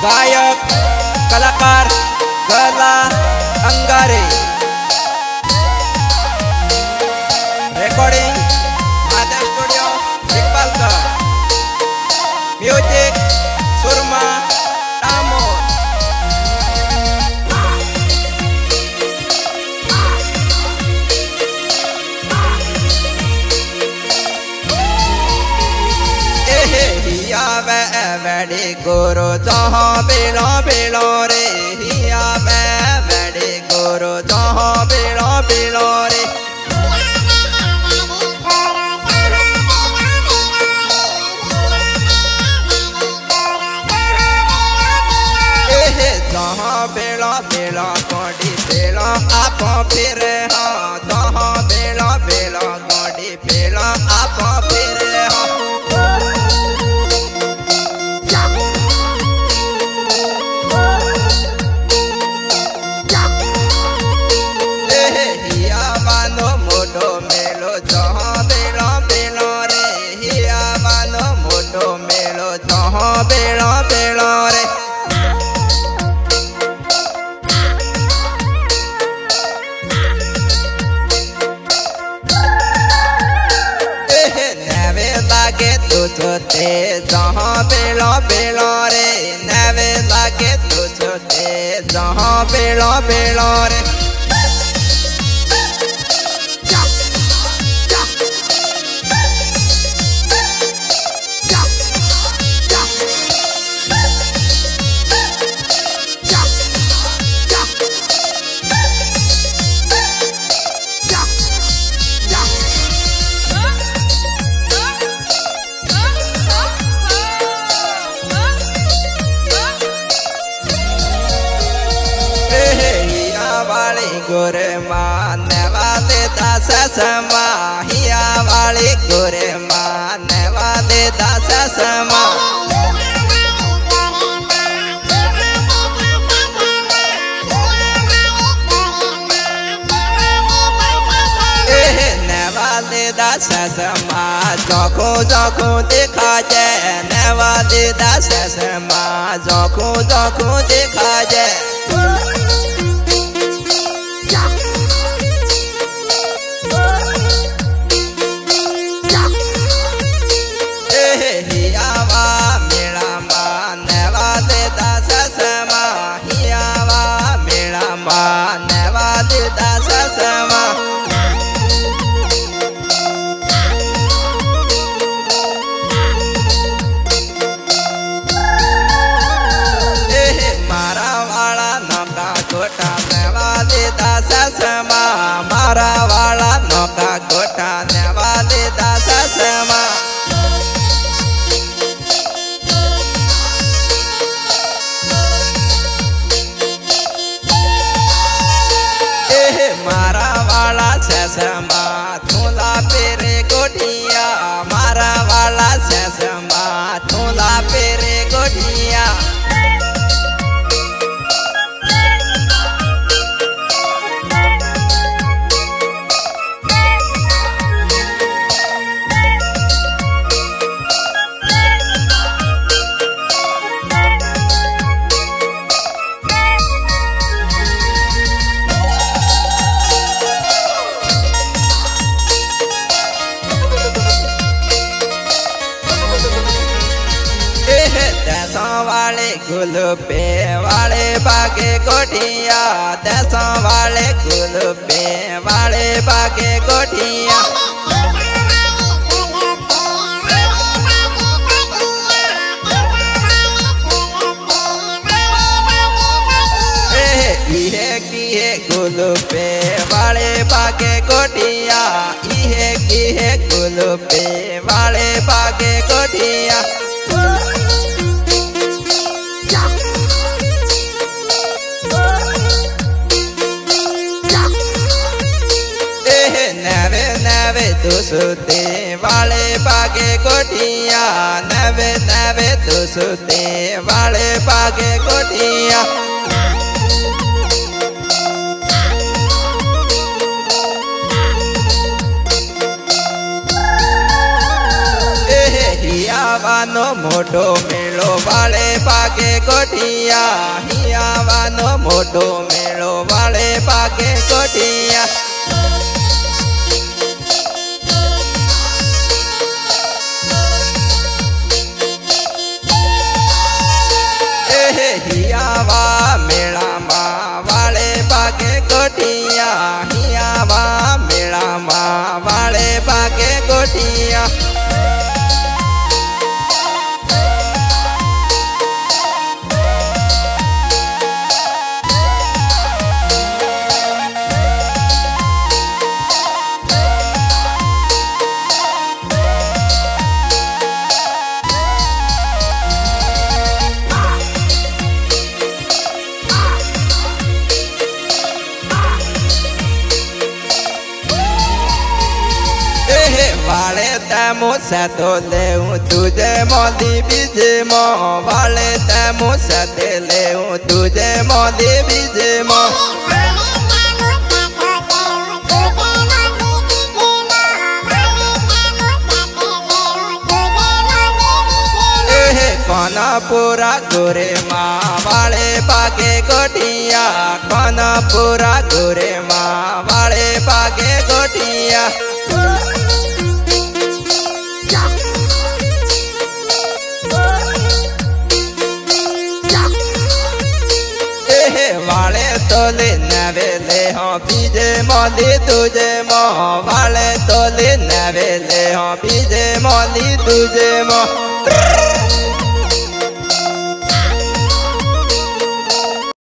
गायक कलाकार गला अंगारे रिकॉर्डिंग आदर्श स्टूडियो इकबालकर म्यूजिक सुरमा टामो बड़े गुरु जहाँ बेलो बेलो रे हिया बड़े गुरु जहाँ बेलो बेलो रे जहाँ बेलो बेलो गोडी बेलो आप फिर हाँ जहाँ बेलो बेलो गोडी बेलो आप फिर हाँ बेलो बेलो रे नवे लागे तुझते जहाँ बेलो बेलो रे नवे लागे तुझते जहाँ बेलो बेलो रे गुरे माने वाले दास समा हिया वाली गुरे माने वाले दास समा नेवाले दास समा जोखो जोखो देखा जाए नेवाले दास समा जोखो जोखो देखा जाए मारा वाला नौका गोटा नेवाले दास समा मारा वाला समा थोला पेरे गोटिया मारा वाला समा थोला पेरे गोटिया वाले गुलपे वाले बागे गोटिया दसों वाले गुलपे वाले बागे गोटिया किए गुलपे वाले बागे गोटिया इहे किए गुलपे वाले बागे गोटिया नवे नवे दुसुते वाले बागे गोटिया नवे नवे दुसुते वाले बागे गोटिया हिया वानो मोटो मेल मेलो वाले पाके कोठिया हियावानो मोटो मेलो वाले पाके कोठिया हियावा मेला मा वाले पाके कोठिया हियावा मेला मा वाले पाके कोठिया वाले तमो से तो ले तुझे मोदी बीजे मो वाले तमो से ते ले तुझे मोदी बीजे मो कौना पूरा गोरे माँ वाले पाके कोठिया कौना पूरा गोरे माँ वाले पाके कोठिया वाले तोले नवेले हो बीजे मोली तुझे मो वाले तोले नवेले हो बीजे मोली तुझे मो